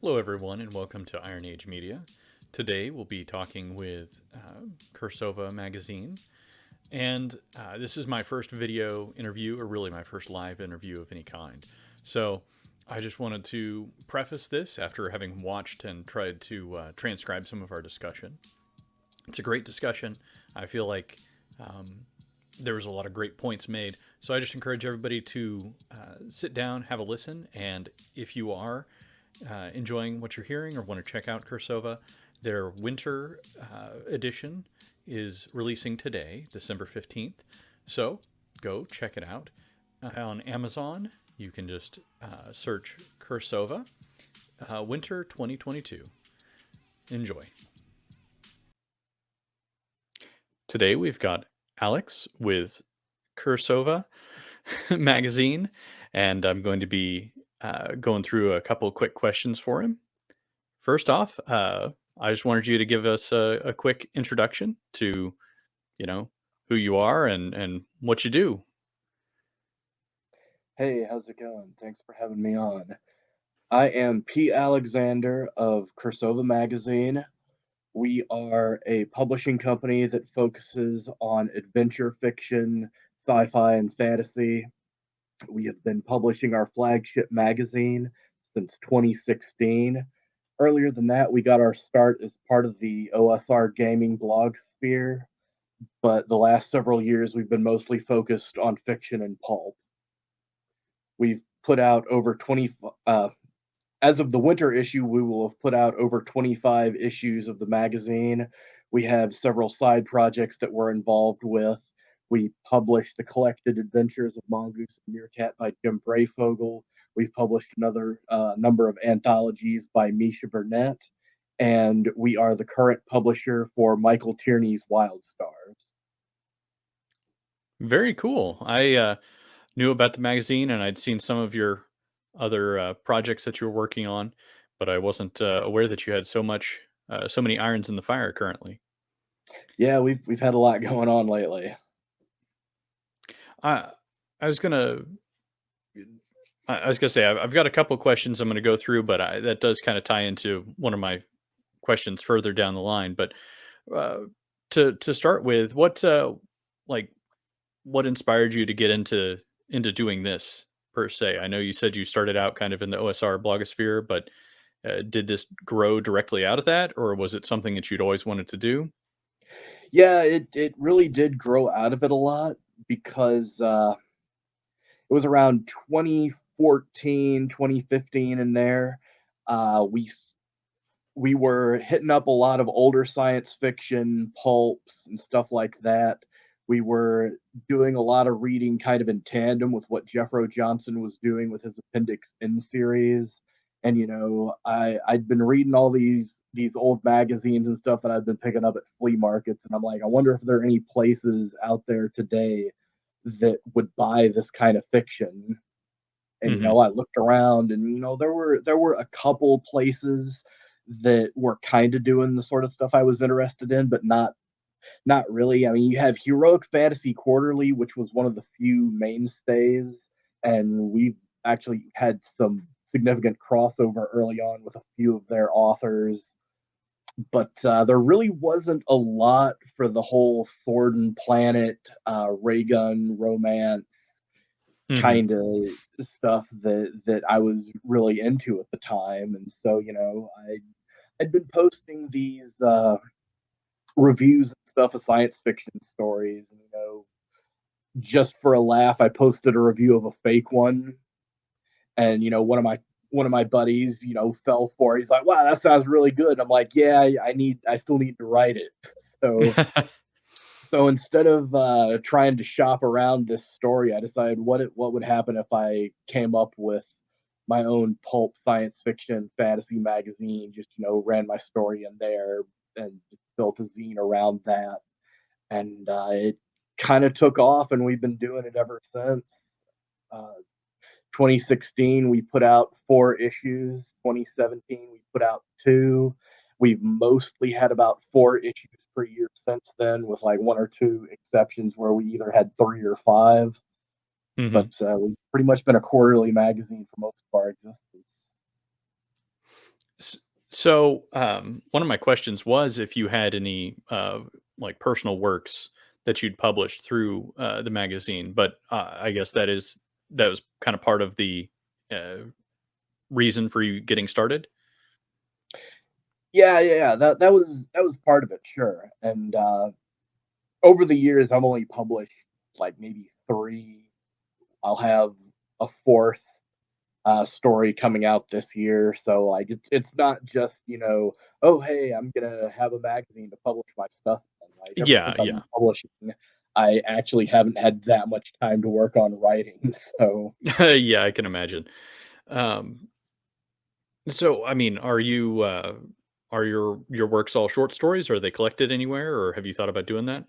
Hello, everyone, and welcome to Iron Age Media. Today, we'll be talking with Cirsova Magazine, and this is my first video interview, or really my first live interview of any kind. So, I just wanted to preface this after having watched and tried to transcribe some of our discussion. It's a great discussion. I feel like there was a lot of great points made. So, I just encourage everybody to sit down, have a listen, and if you are enjoying what you're hearing or want to check out Cirsova, their winter edition is releasing today, December 15th. So go check it out. On Amazon, you can just search Cirsova Winter 2022. Enjoy. Today we've got Alex with Cirsova Magazine, and I'm going to be going through a couple of quick questions for him. First off, I just wanted you to give us a quick introduction to, who you are and what you do. Hey, how's it going? Thanks for having me on. I am Pete Alexander of Cirsova Magazine. We are a publishing company that focuses on adventure fiction, sci-fi, and fantasy. We have been publishing our flagship magazine since 2016. Earlier than that, we got our start as part of the OSR gaming blog sphere, but the last several years we've been mostly focused on fiction and pulp. We've put out over 20, as of the winter issue, we will have put out over 25 issues of the magazine. We have several side projects that we're involved with. We published The Collected Adventures of Mongoose and Meerkat by Jim Brayfogle. We've published another number of anthologies by Misha Burnett. And we are the current publisher for Michael Tierney's Wild Stars. Very cool. I knew about the magazine and I'd seen some of your other projects that you were working on, but I wasn't aware that you had so many irons in the fire currently. Yeah, we've had a lot going on lately. I I was gonna I was gonna say I've got a couple questions I'm gonna go through, but that does kind of tie into one of my questions further down the line. But uh, to start with, like what inspired you to get into doing this per se? I know you said you started out kind of in the OSR blogosphere, but did this grow directly out of that, or was it something that you'd always wanted to do? Yeah, it really did grow out of it a lot because it was around 2014, 2015 in there. Uh, we we were hitting up a lot of older science fiction pulps and stuff like that. We were doing a lot of reading kind of in tandem with what Jeffro Johnson was doing with his Appendix N series. And I'd been reading all these old magazines and stuff that I've been picking up at flea markets, and I'm like, I wonder if there are any places out there today that would buy this kind of fiction. And Hmm. I looked around, and there were a couple places that were kind of doing the sort of stuff I was interested in, but not really. I mean, you have Heroic Fantasy Quarterly, which was one of the few mainstays, and we've actually had some significant crossover early on with a few of their authors. But there really wasn't a lot for the whole Sword and Planet, ray gun romance Hmm. kind of stuff that I was really into at the time. And so, I'd been posting these reviews and stuff of science fiction stories, and just for a laugh, I posted a review of a fake one, and one of my buddies, fell for it. He's like, "Wow, that sounds really good." I'm like, "Yeah, I still need to write it." So so instead of trying to shop around this story, I decided what would happen if I came up with my own pulp science fiction fantasy magazine. Just ran my story in there and just built a zine around that, and it kind of took off, and we've been doing it ever since. Uh, 2016, we put out 4 issues. 2017, we put out 2. We've mostly had about 4 issues per year since then, with like 1 or 2 exceptions where we either had 3 or 5. But Hmm. we've pretty much been a quarterly magazine for most of our existence. S- So, one of my questions was if you had any like personal works that you'd published through the magazine, but I guess that was kind of part of the uh, reason for you getting started. Yeah, yeah, yeah. That was part of it, sure. And over the years, I've only published like maybe three. I'll have a fourth story coming out this year. So like it's not just oh hey, I'm gonna have a magazine to publish my stuff in. Like ever Yeah, since I've yeah, been publishing, I actually haven't had that much time to work on writing. So yeah. I can imagine. Um, so, I mean, are your works all short stories? Are they collected anywhere, or have you thought about doing that?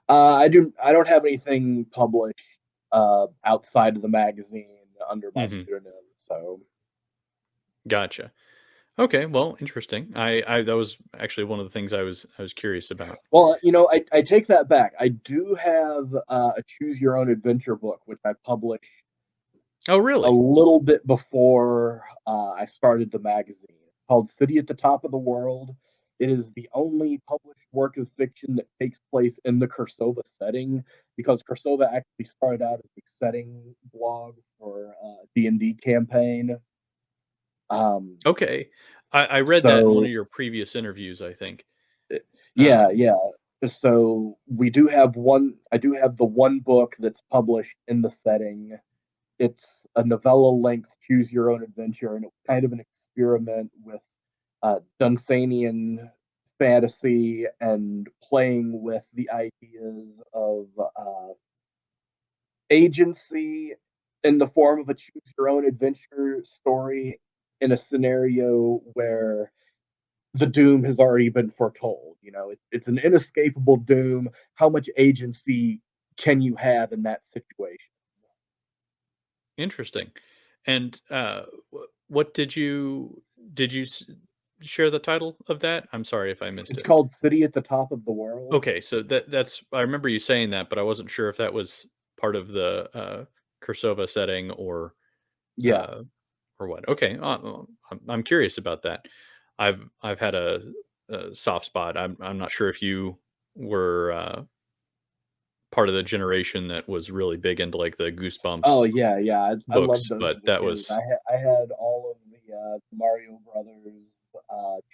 I don't have anything published outside of the magazine under my Hmm. pseudonym. So Gotcha. Okay, well, interesting. I that was actually one of the things I was curious about. well, I take that back. I do have a choose your own adventure book, which I published Oh, a really? little bit before I started the magazine. It's called City at the Top of the World. It is the only published work of fiction that takes place in the Cirsova setting because Cirsova actually started out as a setting blog for D&D campaign. Um, Okay. I read that in one so of your previous interviews, I think. yeah, Um, yeah. So we do have one. I do have the one book that's published in the setting. It's a novella length choose your own adventure, and it was kind of an experiment with Dunsanian fantasy and playing with the ideas of agency in the form of a choose your own adventure story in a scenario where the doom has already been foretold. It's an inescapable doom. How much agency can you have in that situation? Interesting. And what did you share the title of that? I'm sorry if I missed It's it. called City at the Top of the World. Okay, so that's I remember you saying that, but I wasn't sure if that was part of the Cursova setting Yeah. uh, or what. Okay, I'm curious about that. I've had a soft spot. I'm not sure if you were part of the generation that was really big into like the Oh Goosebumps yeah, yeah. I loved books, those but as a that kid. was I had all of the Mario Brothers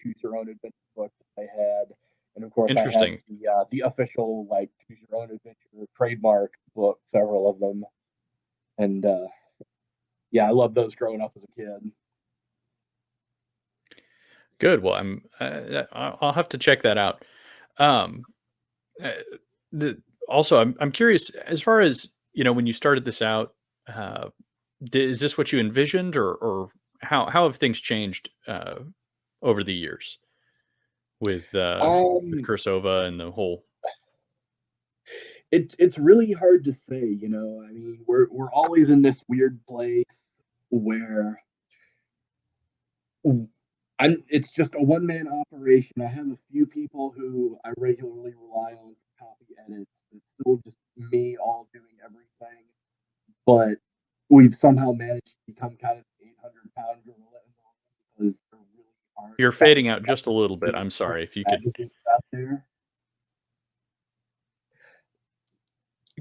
Choose Your Own Adventure books that they had, and of course I had interesting. the official like Choose Your Own Adventure trademark book, several of them, and yeah, I loved those growing up as a kid. Good. Well, I'll have to check that out. Um, uh, the, also, I'm curious as far as when you started this out. Uh, is this what you envisioned, or how have things changed over the years with Um, Cursova and the whole? it's really hard to say. I mean, we're always in this weird place where it's just a one man operation. I have a few people who I regularly rely on for copy edits. It's still just me all doing everything. But we've somehow managed to become kind of an 800-pound gorilla in the room because there really aren't You're that fading out just a little bit. many I'm sorry. If you magazines out there.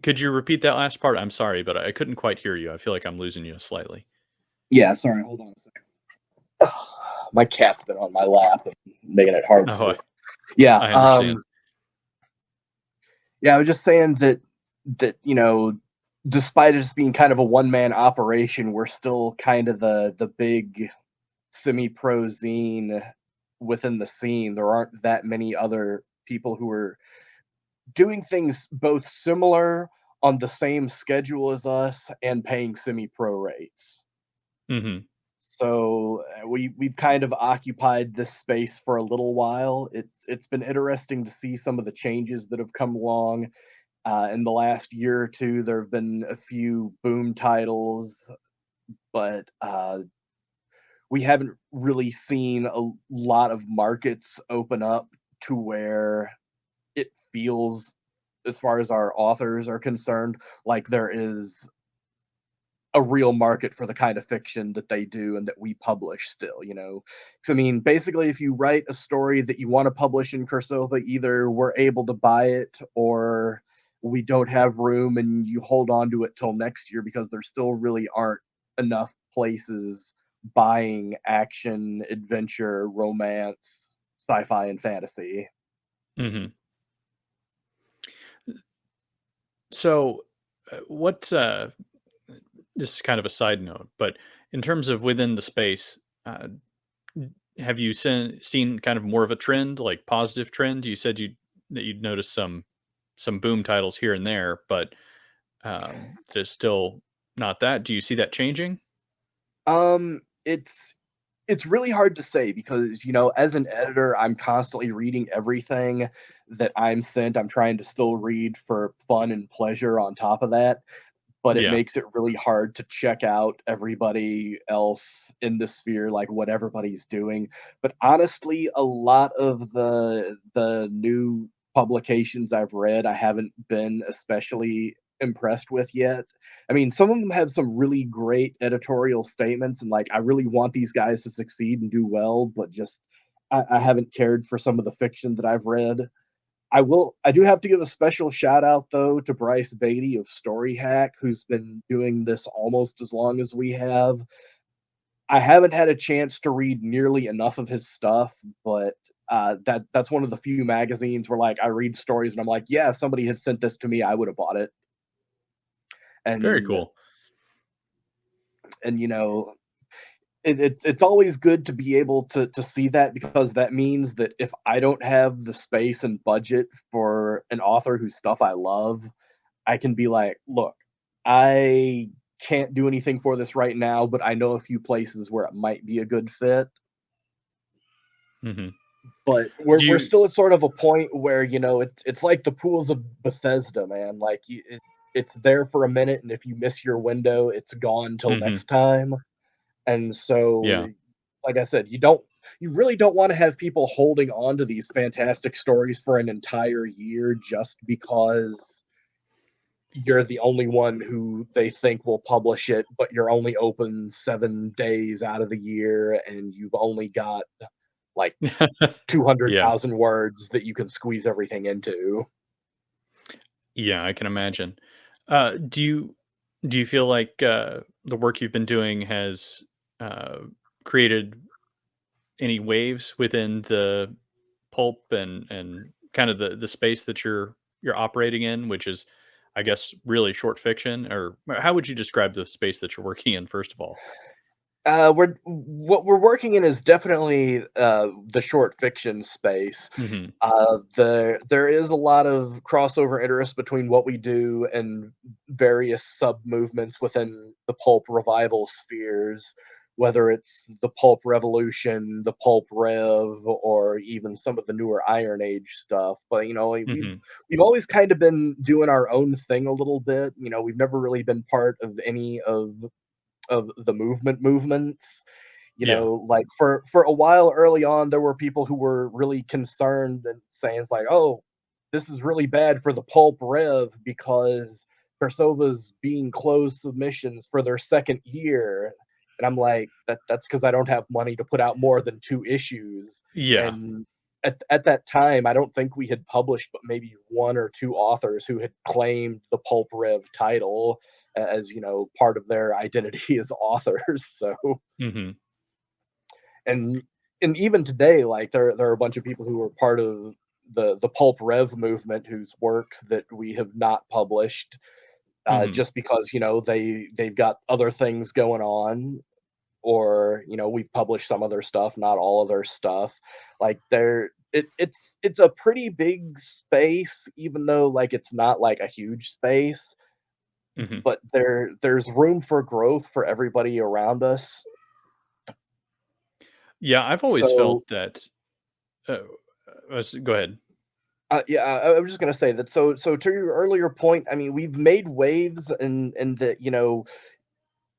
could you repeat that last part? I'm sorry, but I couldn't quite hear you. I feel like I'm losing you slightly. Yeah, sorry, hold on a second. My cat's been on my lap and making it hard to Oh, sleep. Yeah, I understand. yeah, I was just saying that despite it just being kind of a one man operation, we're still kind of the big semi pro zine within the scene. There aren't that many other people who are doing things both similar on the same schedule as us and paying semi pro rates. Hmm. So we've kind of occupied this space for a little while. It's been interesting to see some of the changes that have come along. In the last year or two, there have been a few boom titles, but we haven't really seen a lot of markets open up to where it feels, as far as our authors are concerned, like there is a real market for the kind of fiction that they do and that we publish still, you know? 'Cause, I mean, basically, if you write a story that you wanna publish in Cirsova, either we're able to buy it or we don't have room and you hold on to it till next year because there still really aren't enough places buying action, adventure, romance, sci-fi, and fantasy. Hmm. So, this is kind of a side note, but in terms of within the space, uh, have you seen kind of more of a trend, like positive trend? You said you'd noticed some boom titles here and there, but there's still not that. Do you see that changing? It's really hard to say because, you know, as an editor, I'm constantly reading everything that I'm sent. I'm trying to still read for fun and pleasure on top of that, but it Yeah. makes it really hard to check out everybody else in the sphere, like what everybody's doing. But honestly, a lot of the new publications I've read, I haven't been especially impressed with yet. I mean, some of them have some really great editorial statements, and like I really want these guys to succeed and do well, but just I haven't cared for some of the fiction that I've read. I do have to give a special shout out though to Bryce Beatty of Story Hack, who's been doing this almost as long as we have. I haven't had a chance to read nearly enough of his stuff, but that's one of the few magazines where like I read stories and I'm like, yeah, if somebody had sent this to me, I would have bought it. Very And cool. you know, it's always good to be able to see that because that means that if I don't have the space and budget for an author whose stuff I love, I can be like, "Look, I can't do anything for this right now, but I know a few places where it might be a good fit." Hmm. But Do we're you? still at sort of a point where, you know, it's like the pools of Bethesda, man. Like, it's there for a minute, and if you miss your window, it's gone till Hmm. next time. And so, Yeah. like I said, you really don't wanna have people holding on to these fantastic stories for an entire year just because you're the only one who they think will publish it, but you're only open 7 days out of the year, and you've only got, like, Yeah. 200,000 words that you can squeeze everything into. Yeah, I can imagine. Do you feel like the work you've been doing has uh, created any waves within the pulp and kind of the space that you're operating in, which is, I guess, really short fiction? Or how would you describe the space that you're working in, first of all? We're what we're working in is definitely, the short fiction space. Hmm. There is a lot of crossover interest between what we do and various sub-movements within the pulp revival spheres, whether it's the pulp revolution, the pulp rev, or even some of the newer Iron Age stuff. But, you know, like, Hmm. we've always kind of been doing our own thing a little bit. You know, we've never really been part of any of the movements. You Yeah. know, like for a while early on, there were people who were really concerned and saying it's like, "Oh, this is really bad for the pulp rev because Persova's being closed submissions for their second year." And I'm like, that's because I don't have money to put out more than 2 issues." Yeah. And at that time, I don't think we had published but maybe 1 or 2 authors who had claimed the pulp rev title as, you know, part of their identity as authors. So Hmm. and even today, like there are a bunch of people who are part of the pulp rev movement whose works that we have not published, Hmm. just because, you know, they've got other things going on, or, you know, we've published some of their stuff, not all of their stuff. Like it's a pretty big space, even though like it's not like a huge space, Hmm. but there's room for growth for everybody around us. Yeah, I've always So felt that. Uh, Go ahead. yeah, I was just gonna say that. So to your earlier point, I mean, we've made waves, and that, you know,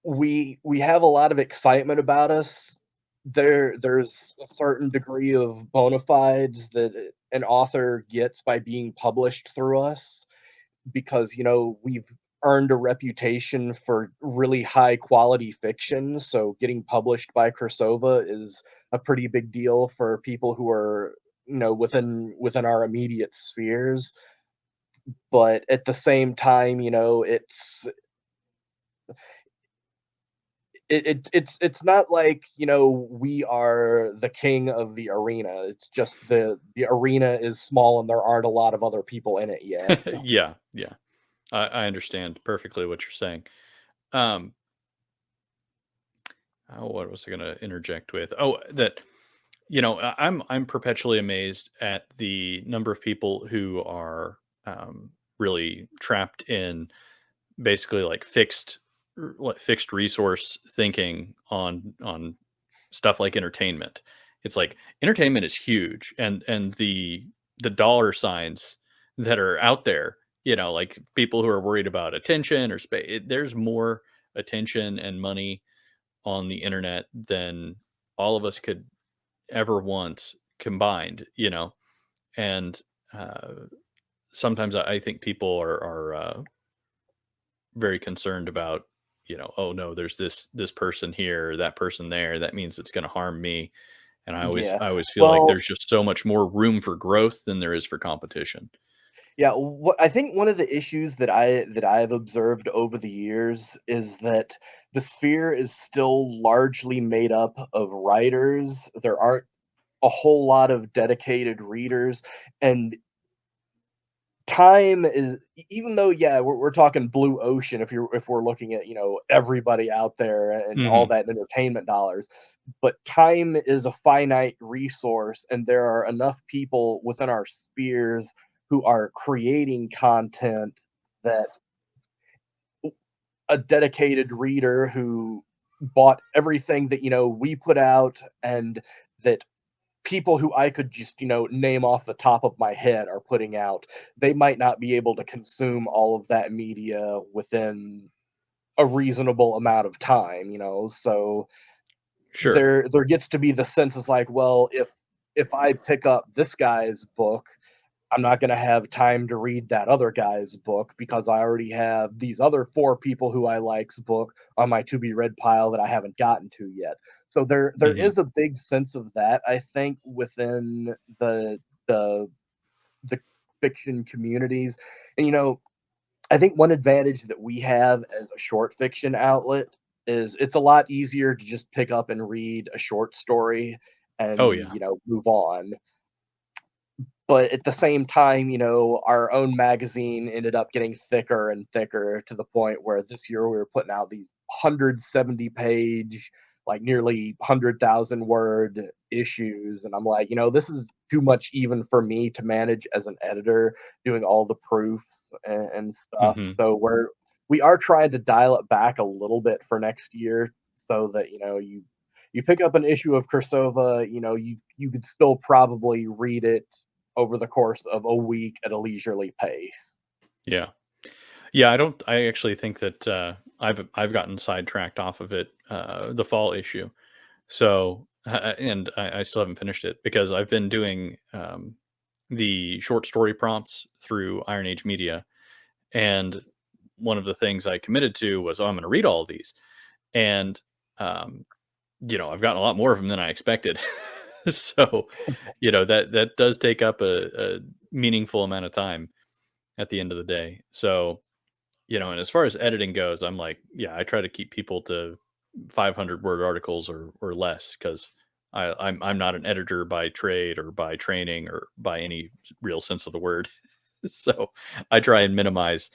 we have a lot of excitement about us. There's a certain degree of bona fides that an author gets by being published through us because, you know, we've earned a reputation for really high quality fiction, so getting published by Cirsova is a pretty big deal for people who are, within our immediate spheres. But at the same time, it's not like, we are the king of the arena. It's just the arena is small and there aren't a lot of other people in it yet. Yeah, yeah. I understand perfectly what you're saying. Um, oh, what was I going to interject with? Oh, that I'm perpetually amazed at the number of people who are really trapped in basically like fixed resource thinking on stuff like entertainment. It's like entertainment is huge, and the dollar signs that are out there, like people who are worried about attention or space. There's more attention and money on the internet than all of us could ever want combined. And uh, sometimes I think people are very concerned about, oh no, there's this person here, that person there. That means it's going to harm me. And I always Yeah. I always feel like Well, there's just so much more room for growth than there is for competition. yeah, what I think one of the issues that I've observed over the years is that the sphere is still largely made up of writers. There aren't a whole lot of dedicated readers, and time is even though, yeah, we're talking blue ocean if we're looking at, everybody out there and all Hmm. that entertainment dollars, but time is a finite resource, and there are enough people within our spheres who are creating content that a dedicated reader who bought everything that, we put out, and that people who I could just, name off the top of my head are putting out, they might not be able to consume all of that media within a reasonable amount of time, so Sure. there gets to be the sense is like, well, if I pick up this guy's book, I'm not gonna have time to read that other guy's book because I already have these other 4 people who I like's book on my to be read pile that I haven't gotten to yet. So there Hmm. is a big sense of that, I think, within the the fiction communities. And, I think one advantage that we have as a short fiction outlet is it's a lot easier to just pick up and read a short story Oh and, yeah. move on. But at the same time, our own magazine ended up getting thicker and thicker to the point where this year we were putting out these 170-page, like nearly 100,000 word issues. And I'm like, this is too much even for me to manage as an editor, doing all the proofs and stuff. Hmm. So we are trying to dial it back a little bit for next year so that, you pick up an issue of Cirsova, you could still probably read it over the course of a week at a leisurely pace. Yeah. Yeah, I actually think that I've gotten sidetracked off of it, the fall issue. So and I still haven't finished it because I've been doing the short story prompts through Iron Age Media. And one of the things I committed to was, oh, I'm going to read all of these. And, um, I've gotten a lot more of them than I expected. So, that does take up a meaningful amount of time at the end of the day. So, and as far as editing goes, I'm like, yeah, I try to keep people to 500 word articles or less because I'm not an editor by trade or by training or by any real sense of the word. So I try and minimize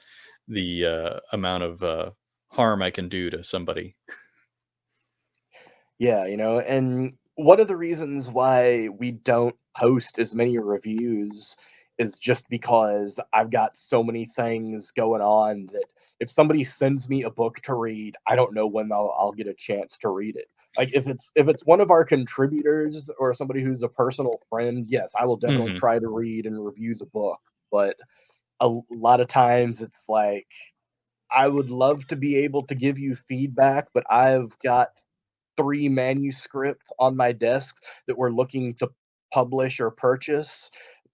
the amount of harm I can do to somebody. Yeah, and one of the reasons why we don't post as many reviews is just because I've got so many things going on that if somebody sends me a book to read, I don't know when I'll get a chance to read it. Like if it's one of our contributors or somebody who's a personal friend, yes, I will definitely Hmm. try to read and review the book. But a lot of times it's like I would love to be able to give you feedback, but I've got 3 manuscripts on my desk that we're looking to publish or purchase,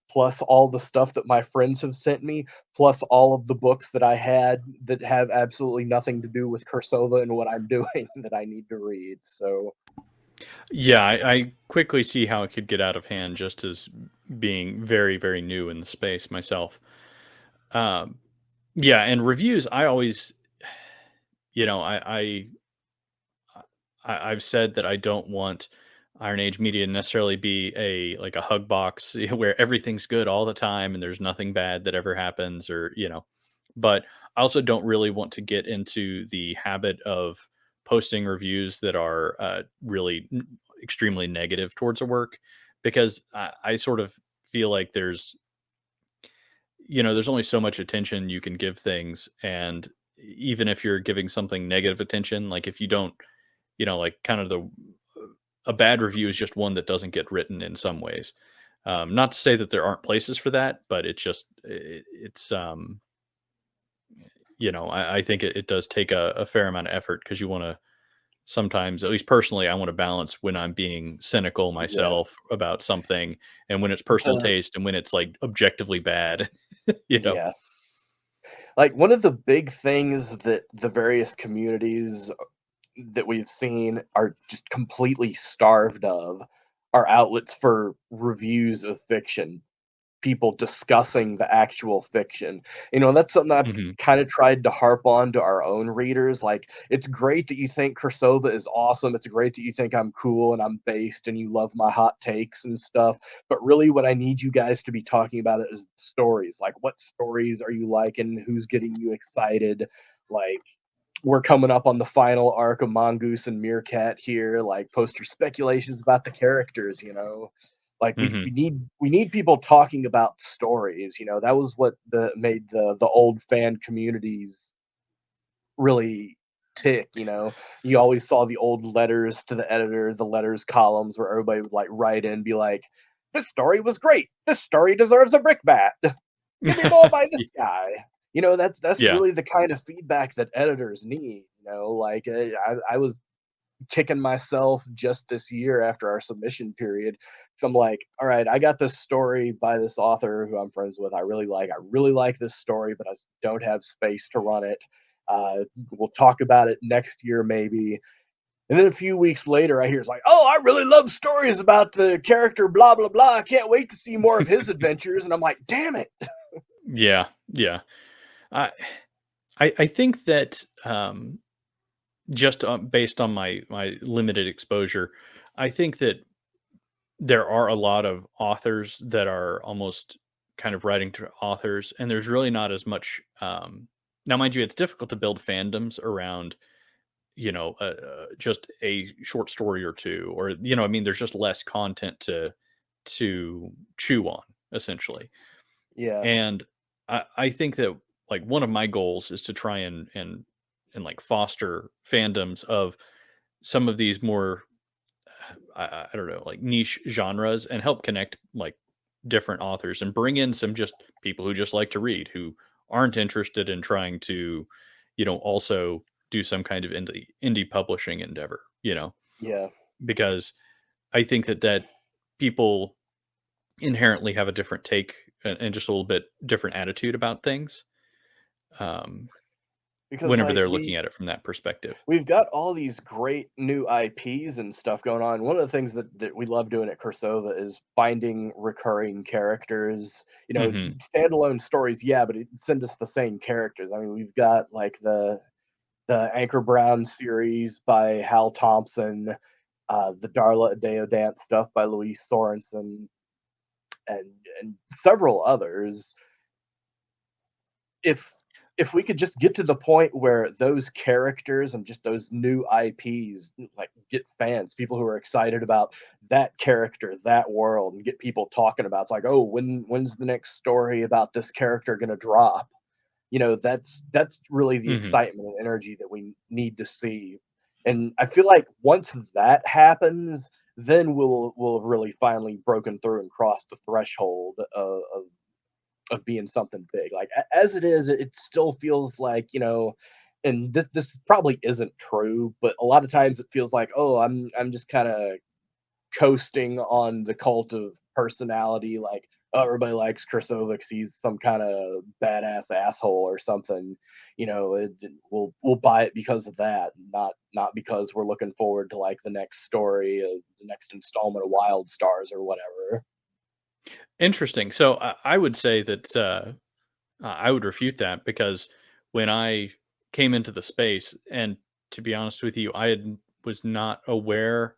plus all the stuff that my friends have sent me, plus all of the books that I had that have absolutely nothing to do with Cirsova and what I'm doing that I need to read. So Yeah, I quickly see how it could get out of hand just as being very, very new in the space myself. Um, yeah, and reviews, I always, you know, I've said that I don't want Iron Age media to necessarily be a like a hug box where everything's good all the time and there's nothing bad that ever happens, or but I also don't really want to get into the habit of posting reviews that are really extremely negative towards a work, because I sort of feel like there's only so much attention you can give things. And even if you're giving something negative attention, like if you don't, like kind of the a bad review is just one that doesn't get written in some ways. Not to say that there aren't places for that, but I think it does take a fair amount of effort, because you want to sometimes, at least personally, I want to balance when I'm being cynical yeah, myself about something and when it's personal the taste and when it's like objectively bad. you know. yeah. Like, one of the big things that the various communities that we've seen are just completely starved of are outlets for reviews of fiction, people discussing the actual fiction. That's something I've Hmm. kind of tried to harp on to our own readers. Like, it's great that you think Kursova is awesome. It's great that you think I'm cool and I'm based and you love my hot takes and stuff. But really, what I need you guys to be talking about it is stories. Like, what stories are you liking? Who's getting you excited? Like, we're coming up on the final arc of Mongoose and Meerkat here. Like, post your speculations about the characters. Like, we Hmm. need we need people talking about stories. That was what made the old fan communities really tick. You always saw the old letters to the editor, the letters columns where everybody would like write in and be like, "This story was great. This story deserves a brickbat. Give me more by this guy." That's Yeah. really the kind of feedback that editors need. Like, I was kicking myself just this year after our submission period. So I'm like, all right, I got this story by this author who I'm friends with. I really like. I really like this story, but I just don't have space to run it. We'll talk about it next year, maybe. And then a few weeks later, I hear it's like, oh, I really love stories about the character, blah, blah, blah. I can't wait to see more of his adventures. And I'm like, damn it. Yeah. Yeah. I I think that just based on my limited exposure, I think that there are a lot of authors that are almost kind of writing to authors, and there's really not as much. Now, mind you, it's difficult to build fandoms around just a short story or two, or I mean, there's just less content to chew on, essentially. Yeah. And I think that, like, one of my goals is to try and like foster fandoms of some of these more I don't know, like niche genres, and help connect like different authors and bring in some just people who just like to read, who aren't interested in trying to, also do some kind of indie publishing endeavor, Yeah. because I think that people inherently have a different take and just a little bit different attitude about things, um, Because, whenever like, they're looking at it from that perspective. we've got all these great new IPs and stuff going on. One of the things that we love doing at Cursova is finding recurring characters. Hmm. Standalone stories, yeah, but it send us the same characters. I mean, we've got like the Anchor Brown series by Hal Thompson, the Darla Adeo Dance stuff by Luis Sorensen, and and several others. If we could just get to the point where those characters and just those new IPs like get fans, people who are excited about that character, that world, and get people talking about it's like, oh, when's the next story about this character gonna drop? That's really the Hmm. excitement and energy that we need to see. And I feel like once that happens, then we'll have really finally broken through and crossed the threshold of being something big. Like as it is, it still feels like and this probably isn't true, but a lot of times it feels like oh, I'm just kind of coasting on the cult of personality. Like everybody likes Cirsova because he's some kind of badass asshole or something. We'll buy it because of that, not because we're looking forward to like the next story, the next installment of Wild Stars or whatever. Interesting. So I would say that I would refute that because when I came into the space, and to be honest with you, was not aware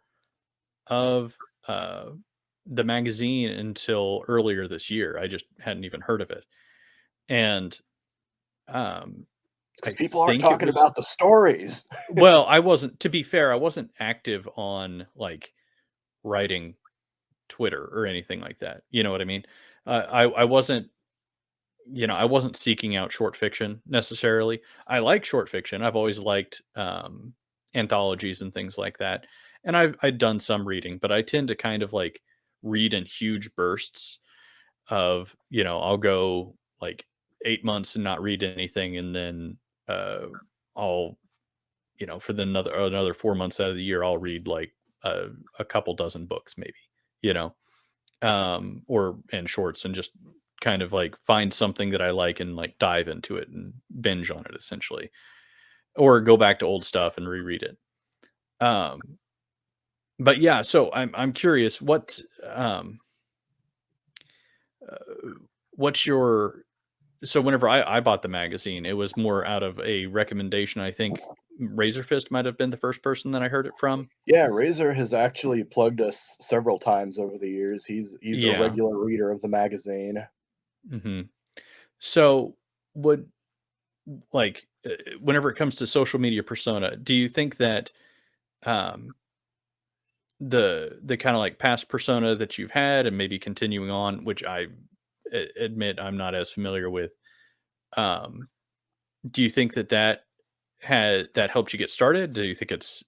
of the magazine until earlier this year. I just hadn't even heard of it, and um, Because I people aren't think it talking was about the stories. well. I wasn't. To be fair, I wasn't active on like writing Twitter or anything like that. You know what I mean? I wasn't. I wasn't seeking out short fiction necessarily. I like short fiction. I've always liked anthologies and things like that. And I'd done some reading, but I tend to kind of like read in huge bursts of, I'll go like 8 months and not read anything. And then I'll, for the another 4 months out of the year, I'll read like a couple dozen books maybe, you know, or and shorts and just kind of like find something that I like and like dive into it and binge on it essentially, or go back to old stuff and reread it. Um, but yeah, so I'm curious, uh, what's your so whenever I bought the magazine, it was more out of a recommendation. I think Razorfist might have been the first person that I heard it from. Yeah, Razor has actually plugged us several times over the years. He's a Yeah. regular reader of the magazine. hmm So would like whenever it comes to social media persona, do you think that um the kind of like past persona that you've had and maybe continuing on, which I admit I'm not as familiar with, um do you think that that helped you get started? Do you think it's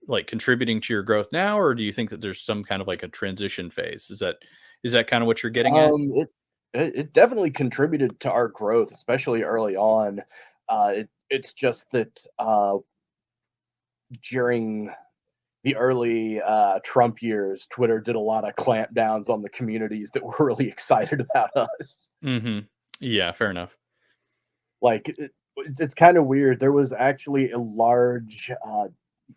like contributing to your growth now, or do you think that there's some kind of like a transition phase? Is that kind of what you're getting at? It definitely contributed to our growth, especially early on. It's just that during the early Trump years, Twitter did a lot of clampdowns on the communities that were really excited about us. Mhm. Yeah, fair enough. Like it's kind of weird. There was actually a large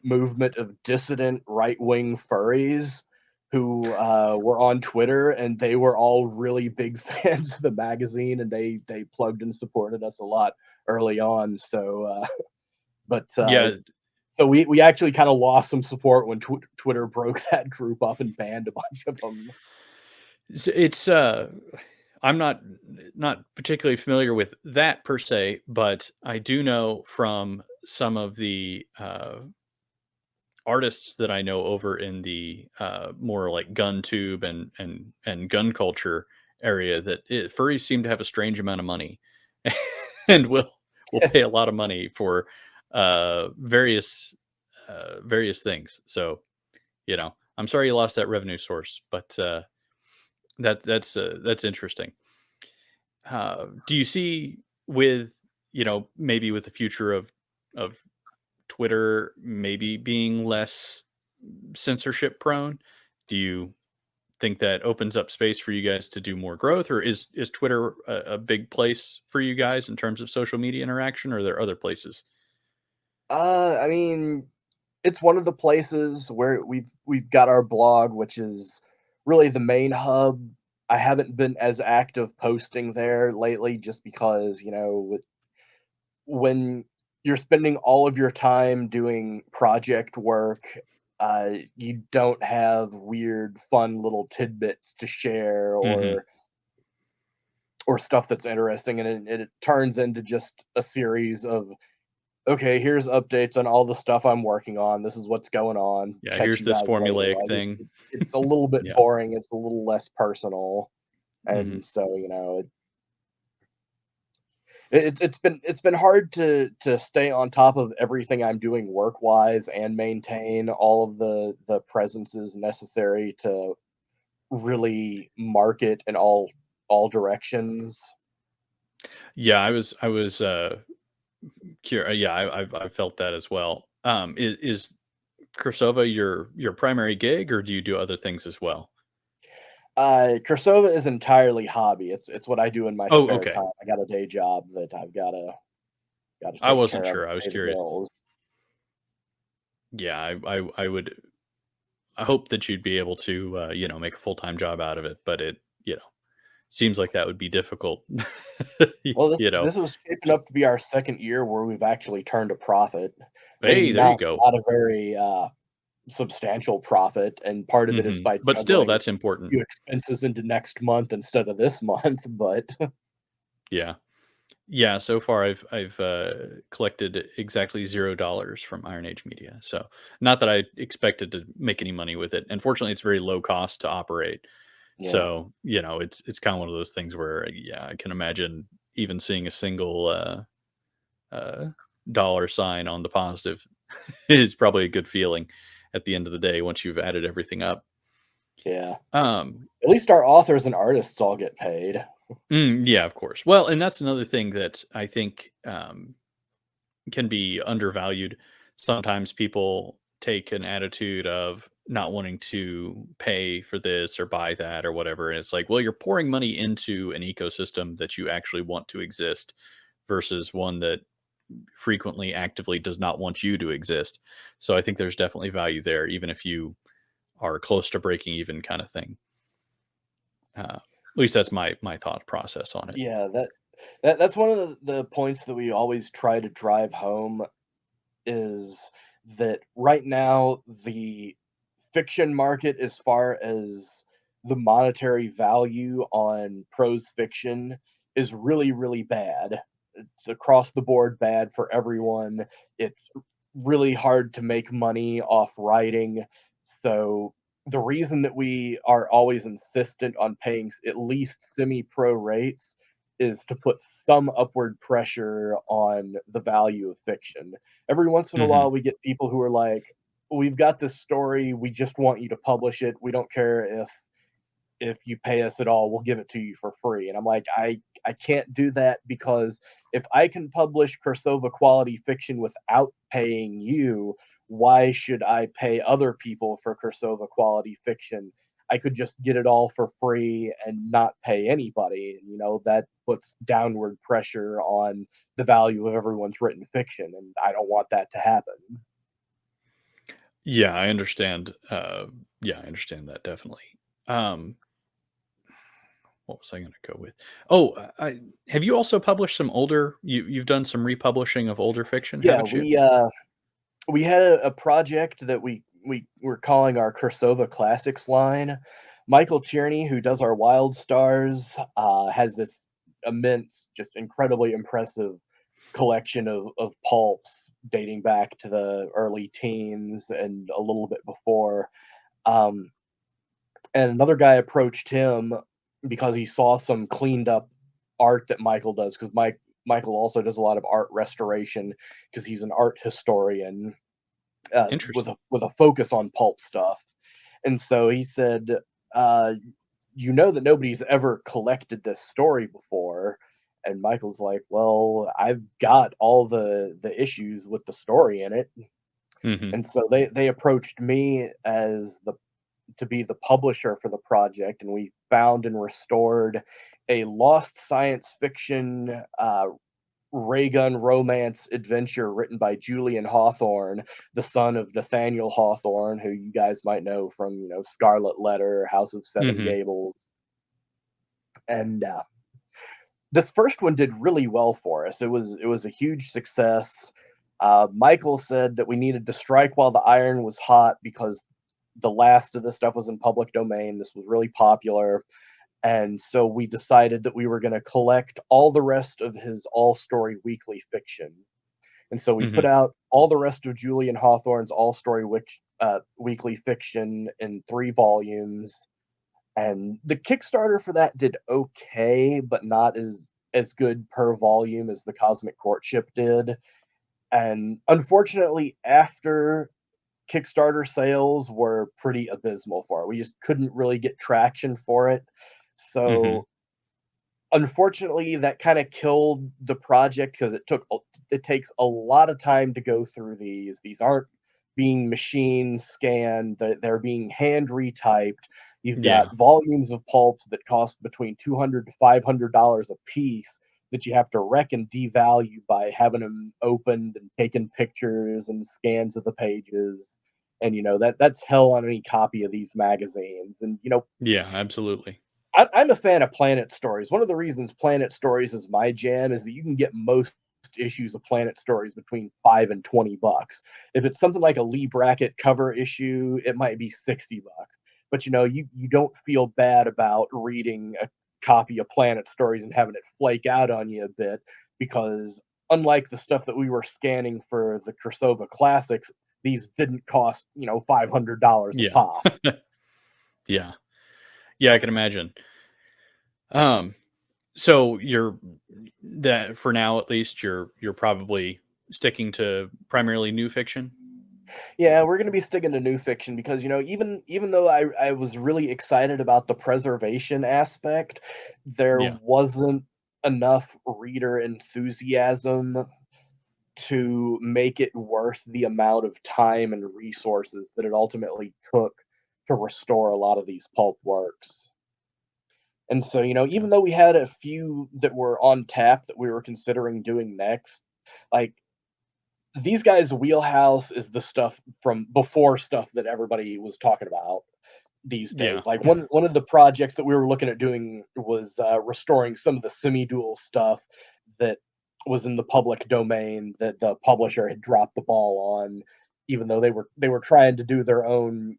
movement of dissident right wing furries who were on Twitter, and they were all really big fans of the magazine, and they plugged and supported us a lot early on. But Yeah, so we actually kind of lost some support when Twitter broke that group up and banned a bunch of them. it's I'm not particularly familiar with that per se, but I do know from some of the artists that I know over in the more like gun tube and gun culture area that furries seem to have a strange amount of money and will pay a lot of money for various things. So I'm sorry you lost that revenue source, but that's interesting. Do you see with maybe with the future of Twitter maybe being less censorship prone? Do you think that opens up space for you guys to do more growth, or is Twitter a big place for you guys in terms of social media interaction, or are there other places? I mean, it's one of the places where we've got our blog, which is really the main hub. I haven't been as active posting there lately just because, when you're spending all of your time doing project work, you don't have weird, fun little tidbits to share hmm or stuff that's interesting, and it turns into just a series of okay, here's updates on all the stuff I'm working on. This is what's going on. Yeah, Catch here's you this guys later. formulaic Like thing. it's a little bit Yeah. boring. It's a little less personal, hmm and so it's been hard to stay on top of everything I'm doing work wise and maintain all of the presences necessary to really market in all directions. Yeah, I was curious. Yeah, I've felt that as well. Is Cursova your primary gig, or do you do other things as well? Cirsova is entirely hobby. It's what I do in my Oh, spare okay. time. I got a day job that I've gotta I take wasn't care of sure. and I was pay the curious. bills. Yeah, I hope that you'd be able to, make a full-time job out of it, but seems like that would be difficult. Well, You know? this is shaping J up to be our 2nd year where we've actually turned a profit. I Hey, mean, there you not go. not a very, substantial profit, and part of it is Mhm. by But still, juggling a that's important. few expenses into next month instead of this month, but Yeah. Yeah, so far I've collected exactly $0 from Iron Age Media, so not that I expected to make any money with it. Unfortunately, it's very low cost to operate. yeah. So, it's kinda one of those things where, yeah, I can imagine even seeing a single, uh, dollar sign on the positive is probably a good feeling at the end of the day once you've added everything up. Yeah. Um, At least our authors and artists all get paid. yeah, of course. Well, and that's another thing that I think, can be undervalued. Sometimes people take an attitude of not wanting to pay for this or buy that or whatever. And it's like, well, you're pouring money into an ecosystem that you actually want to exist versus one that frequently actively does not want you to exist. So I think there's definitely value there, even if you are close to breaking even kind of thing. At least that's my thought process on it. Yeah, that's one of the points that we always try to drive home is that right now the fiction market as far as the monetary value on prose fiction is really, really bad. It's across the board bad for everyone. It's really hard to make money off writing. So the reason that we are always insistent on paying at least semi-pro rates is to put some upward pressure on the value of fiction. Every once in a Hmm. while, we get people who are like, "We've got this story. We just want you to publish it. We don't care if you pay us at all. We'll give it to you for free." And I'm like, I can't do that because if I can publish Cirsova quality fiction without paying you, why should I pay other people for Cirsova quality fiction? I could just get it all for free and not pay anybody. You know, that puts downward pressure on the value of everyone's written fiction, and I don't want that to happen. Yeah, I understand. Yeah, I understand that definitely. Um, what was I going to go with? Oh, have you also published some older? You've done some republishing of older fiction, Yeah, haven't you? we had a project that we were calling our Cirsova Classics line. Michael Tierney, who does our Wild Stars, has this immense, just incredibly impressive collection of pulps dating back to the early teens and a little bit before. Um, and another guy approached him because he saw some cleaned up art that Michael does, because Michael also does a lot of art restoration because he's an art historian Interesting. with a focus on pulp stuff. And so he said, uh, "You know that nobody's ever collected this story before." And Michael's like, "Well, I've got all the issues with the story in it." Hmm. And so they approached me as the to be the publisher for the project, and we found and restored a lost science fiction ray gun romance adventure written by Julian Hawthorne, the son of Nathaniel Hawthorne, who you guys might know from, Scarlet Letter, House of Seven Hmm. Gables. And this first one did really well for us. It was a huge success. Michael said that we needed to strike while the iron was hot because the last of this stuff was in public domain. This was really popular. And so we decided that we were going to collect all the rest of his all story weekly fiction. And so we put Hmm. out all the rest of Julian Hawthorne's all story weekly fiction in 3 volumes. And the Kickstarter for that did okay, but not as good per volume as the Cosmic Courtship did. And unfortunately, after Kickstarter sales were pretty abysmal for it. We just couldn't really get traction for it. Hmm. So unfortunately, that kind of killed the project because it takes a lot of time to go through these. These aren't being machine scanned; they're being hand retyped. You've got Yeah. volumes of pulps that cost between $200 to $500 a piece that you have to wreck and devalue by having them opened and taking pictures and scans of the pages. And that's hell on any copy of these magazines. And Yeah, absolutely. I'm a fan of Planet Stories. One of the reasons Planet Stories is my jam is that you can get most issues of Planet Stories between 5 and $20. If it's something like a Lee Brackett cover issue, it might be $60. But you don't feel bad about reading a copy of Planet Stories and having it flake out on you a bit, because unlike the stuff that we were scanning for the Cirsova Classics, these didn't cost $500 a Yeah. pop. Yeah. Yeah, I can imagine. Um, so you're that for now at least you're probably sticking to primarily new fiction? Yeah, we're gonna be sticking to new fiction because, even though I was really excited about the preservation aspect, there Yeah. wasn't enough reader enthusiasm to make it worth the amount of time and resources that it ultimately took to restore a lot of these pulp works. And so, Yeah. even though we had a few that were on tap that we were considering doing next, like these guys' wheelhouse is the stuff from before stuff that everybody was talking about these Yeah. days. Like one of the projects that we were looking at doing was restoring some of the semi-dual stuff that was in the public domain that the publisher had dropped the ball on, even though they were trying to do their own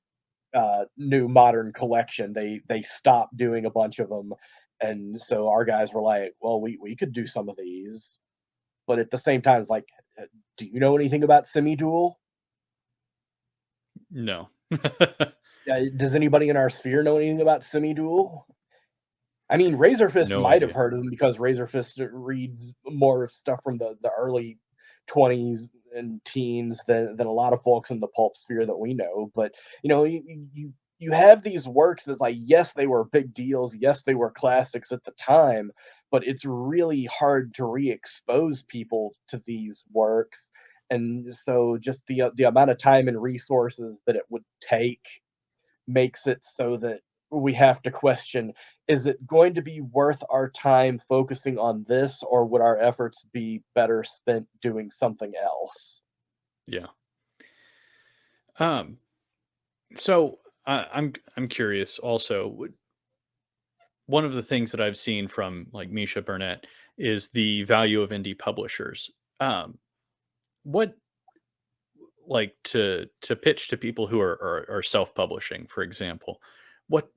new modern collection. They stopped doing a bunch of them, and so our guys were like, "Well, we could do some of these." But at the same time, it's like, do you know anything about semi-dual? No. Does anybody in our sphere know anything about semi-dual? I mean, Razorfist No might have idea. heard of them because Razorfist reads more of stuff from the early 20s and teens than a lot of folks in the pulp sphere that we know. But you have these works that's like, yes, they were big deals, yes, they were classics at the time, but it's really hard to re-expose people to these works. And so just the amount of time and resources that it would take makes it so that we have to question, is it going to be worth our time focusing on this, or would our efforts be better spent doing something else? Yeah. Um, so I'm curious also. One of the things that I've seen from like Misha Burnett is the value of indie publishers. Um, what like to pitch to people who are self-publishing, for example, what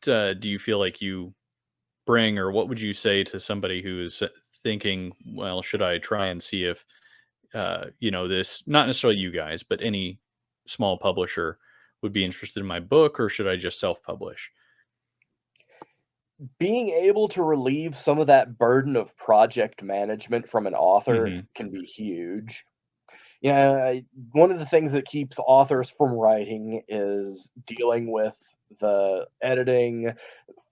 do you feel like you bring, or what would you say to somebody who is thinking, well, should I try and see if this, not necessarily you guys, but any small publisher would be interested in my book, or should I just self-publish? Being able to relieve some of that burden of project management from an author Hmm. can be huge. Yeah, one of the things that keeps authors from writing is dealing with the editing,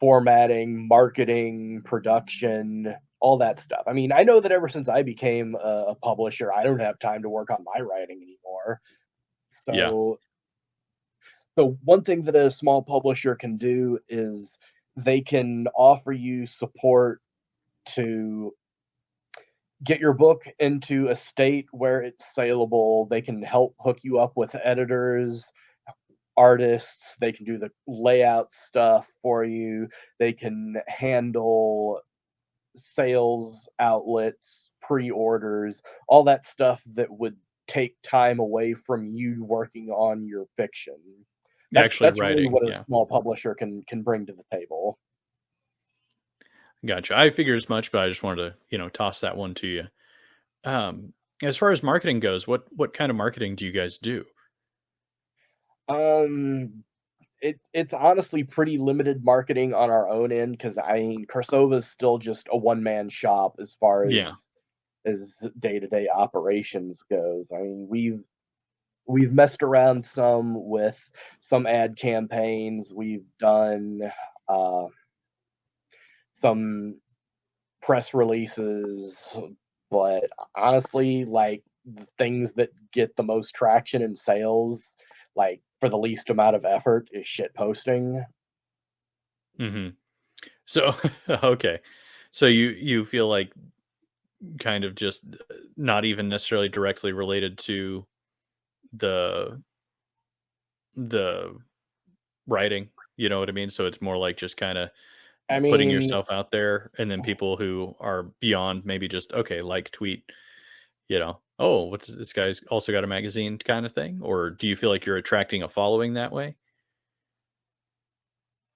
formatting, marketing, production, all that stuff. I mean, I know that ever since I became a publisher, I don't have time to work on my writing anymore. Yeah. So one thing that a small publisher can do is they can offer you support to get your book into a state where it's saleable. They can help hook you up with editors, artists. They can do the layout stuff for you. They can handle sales outlets, pre-orders, all that stuff that would take time away from you working on your fiction. That's Actually that's really writing. what a Yeah. small publisher can bring to the table. Gotcha. I figured as much, but I just wanted to, toss that one to you. As far as marketing goes, what kind of marketing do you guys do? Um, it's honestly pretty limited marketing on our own end because I mean, Cirsova is still just a one-man shop as far Yeah. as day-to-day operations goes. I mean, we've messed around some with some ad campaigns. We've done uh, some press releases, but honestly, like the things that get the most traction in sales, like for the least amount of effort, is shit posting. Hmm. So, okay. So you feel like kind of just not even necessarily directly related to the the writing, you know what I mean? So it's more like just kinda I putting mean, yourself out there, and then people who are beyond maybe just, okay, like, tweet, "Oh, what's this guy's also got a magazine," kinda thing? Or do you feel like you're attracting a following that way?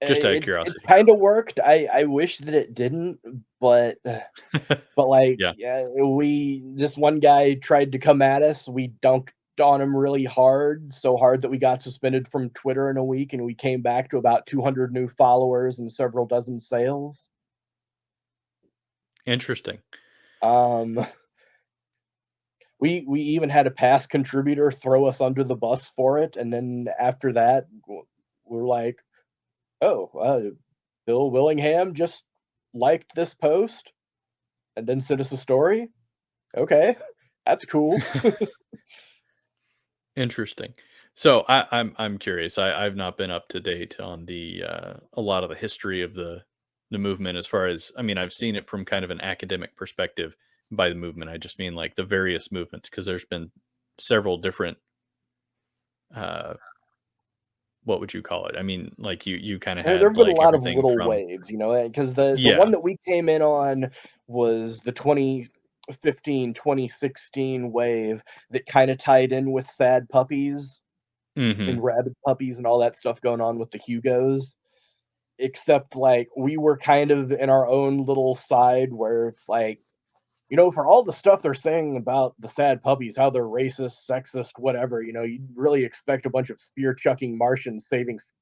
Just out of it's curiosity. kind of worked. I wish that it didn't, but like, Yeah, yeah, we this one guy tried to come at us. We dunked on him really hard, so hard that we got suspended from Twitter in a week, and we came back to about 200 new followers and several dozen sales. interesting. Um, we even had a past contributor throw us under the bus for it, and then after that, we're like, "Oh, Bill Willingham just liked this post and then sent us a story? Okay, that's cool." Interesting. So I'm curious. I've not been up to date on the a lot of the history of the movement as far as, I mean, I've seen it from kind of an academic perspective. By the movement, I just mean like the various movements, because there's been several different uh what would you call it? I mean, like you kind of There had have been a like lot of everything little from, waves, because the yeah. one that we came in on was the 2015, 2016 wave that kinda tied in with sad puppies Mhm. and rabid puppies and all that stuff going on with the Hugos, except, like, we were kind of in our own little side where it's like, for all the stuff they're saying about the sad puppies, how they're racist, sexist, whatever, you'd really expect a bunch of spear chucking Martians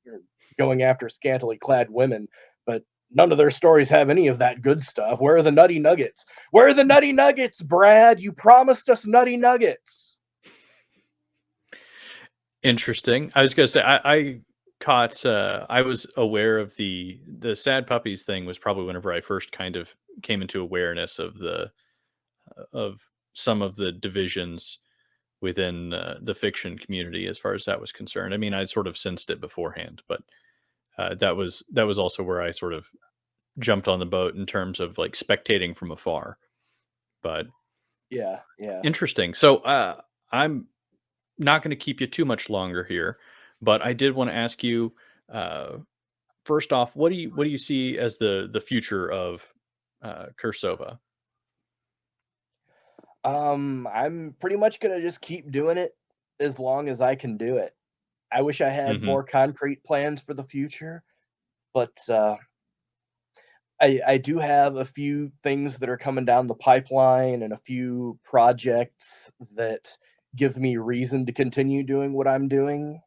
or going after scantily clad women, but none of their stories have any of that good stuff. Where are the nutty nuggets? Where are the nutty nuggets, Brad? You promised us nutty nuggets. Interesting. I was gonna say I caught I was aware of the sad puppies thing was probably whenever I first kind of came into awareness of some of the divisions within the fiction community as far as that was concerned. I mean, I sort of sensed it beforehand, but that was also where I sort of jumped on the boat in terms of like spectating from afar. But Yeah, yeah. interesting. So I'm not going to keep you too much longer here, but I did want to ask you, uh, first off, what do you see as the future of Cursova? I'm pretty much gonna just keep doing it as long as I can do it. I wish I had Hmm. more concrete plans for the future, but I do have a few things that are coming down the pipeline and a few projects that give me reason to continue doing what I'm doing.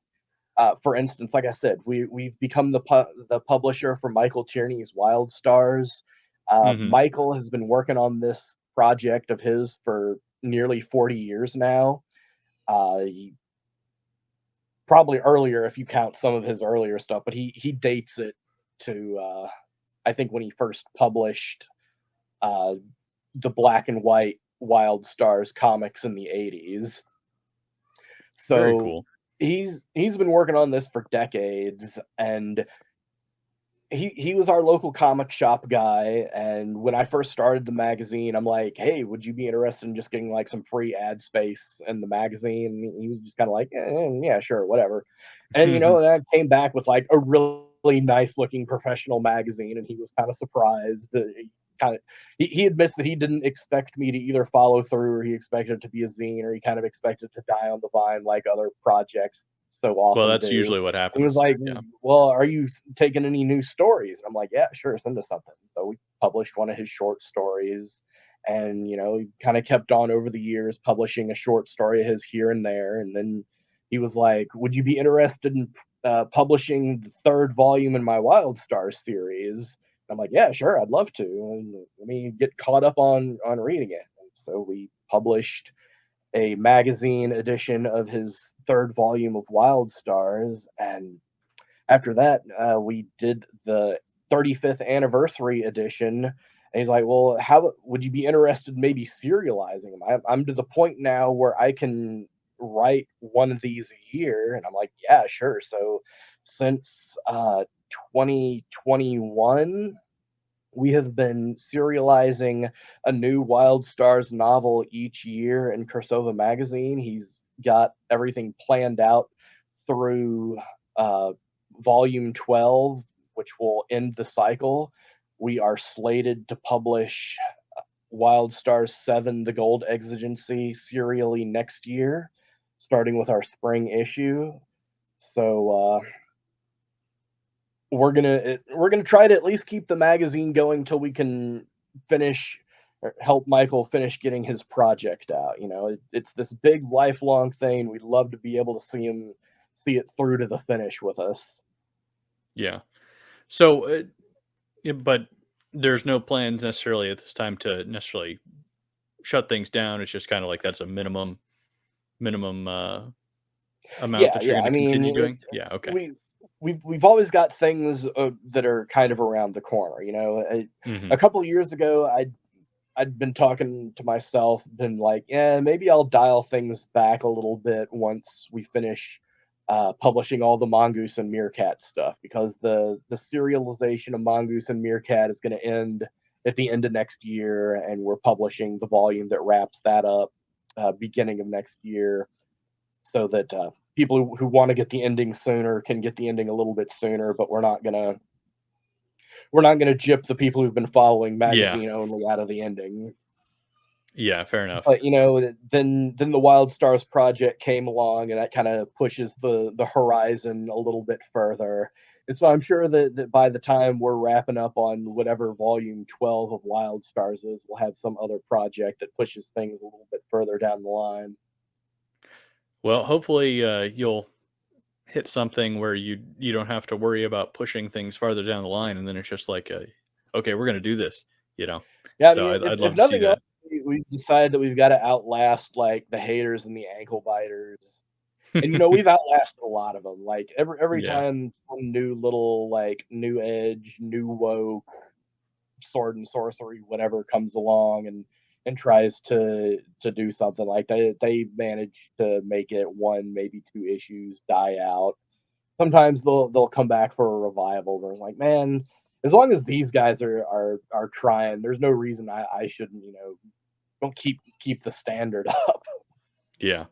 For instance, like I said, we've become the publisher for Michael Tierney's Wild Stars. Hmm. Michael has been working on this project of his for nearly 40 years now. Probably earlier if you count some of his earlier stuff, but he dates it to I think when he first published uh, the black and white Wild Stars comics in the 80s. Very So cool. he's been working on this for decades, and he was our local comic shop guy. And when I first started the magazine, I'm like, "Hey, would you be interested in just getting like some free ad space in the magazine?" And he was just kind of like, "Yeah, sure, whatever." And and I came back with like a really nice looking professional magazine, and he was kind of surprised. Kind of, he admits that he didn't expect me to either follow through, or he expected it to be a zine, or he kind of expected to die on the vine like other projects so Well, often that's do. usually what And he was happens. like, Yeah. "Well, are you taking any new stories?" And I'm like, "Yeah, sure, send us something." So we published one of his short stories, and he kind of kept on over the years publishing a short story of his here and there. And then he was like, "Would you be interested in publishing the third volume in my Wild Star series?" And I'm like, "Yeah, sure, I'd love to. And let me get caught up on reading it." And so we published a magazine edition of his third volume of Wild Stars, and after that, we did the 35th anniversary edition. And he's like, "Well, how would you be interested in maybe serializing them? I'm to the point now where I can write one of these a year." And I'm like, "Yeah, sure." So since 2021, we have been serializing a new Wild Stars novel each year in Cirsova Magazine. He's got everything planned out through uh, volume 12, which will end the cycle. We are slated to publish Wild Stars 7, The Gold Exigency, serially next year, starting with our spring issue. So we're gonna try to at least keep the magazine going till we can finish or help Michael finish getting his project out. It's this big lifelong thing. We'd love to be able to see it through to the finish with us. Yeah. So, yeah, but there's no plans necessarily at this time to necessarily shut things down. It's just kind of like that's a minimum amount Yeah, that you're yeah. going I to mean, continue doing. Yeah. Okay. we we've always got things that are kind of around the corner. A Hmm. couple years ago, I'd been talking to myself, been like, yeah, maybe I'll dial things back a little bit once we finish publishing all the Mongoose and Meerkat stuff, because the serialization of Mongoose and Meerkat is going to end at the end of next year, and we're publishing the volume that wraps that up beginning of next year, so that people who want to get the ending sooner can get the ending a little bit sooner. But we're not gonna gyp the people who've been following Yeah. magazine only out of the ending. Yeah. Fair enough. But then the Wild Stars project came along, and that kind of pushes the horizon a little bit further. And so I'm sure that by the time we're wrapping up on whatever volume 12 of Wild Stars is, we'll have some other project that pushes things a little bit further down the line. Well, hopefully you'll hit something where you don't have to worry about pushing things farther down the line, and then it's just like, okay, we're going to do this. You know. Yeah, I So mean, I'd if love to see nothing else, that. we've decided that we've got to outlast like the haters and the ankle biters. And we've outlasted a lot of them. Like every Yeah. time some new little like new edge, new woke sword and sorcery, whatever comes along and tries to do something like that, they manage to make it one, maybe two issues, die out. Sometimes they'll come back for a revival. Where it's like, man, as long as these guys are trying, there's no reason I shouldn't, don't keep the standard up. Yeah.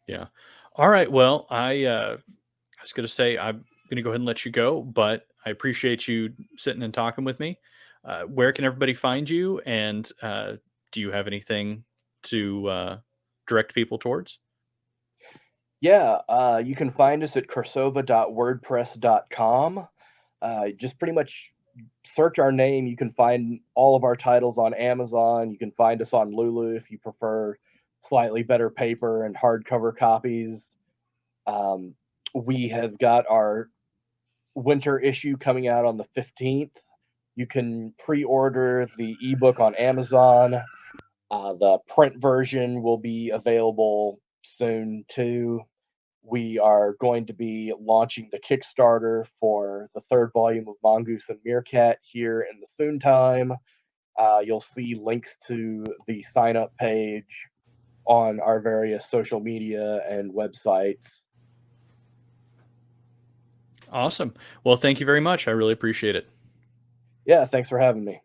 Yeah. All right. Well, I was going to say I'm going to go ahead and let you go, but I appreciate you sitting and talking with me. Where can everybody find you? And do you have anything to direct people towards? Yeah, you can find us at cursova.wordpress.com. Just pretty much search our name. You can find all of our titles on Amazon. You can find us on Lulu if you prefer slightly better paper and hardcover copies. Um, we have got our winter issue coming out on the 15th. You can pre order the ebook on Amazon. The print version will be available soon too. We are going to be launching the Kickstarter for the third volume of Mongoose and Meerkat here in the soon time. You'll see links to the sign up page on our various social media and websites. Awesome. Well, thank you very much. I really appreciate it. Yeah, thanks for having me.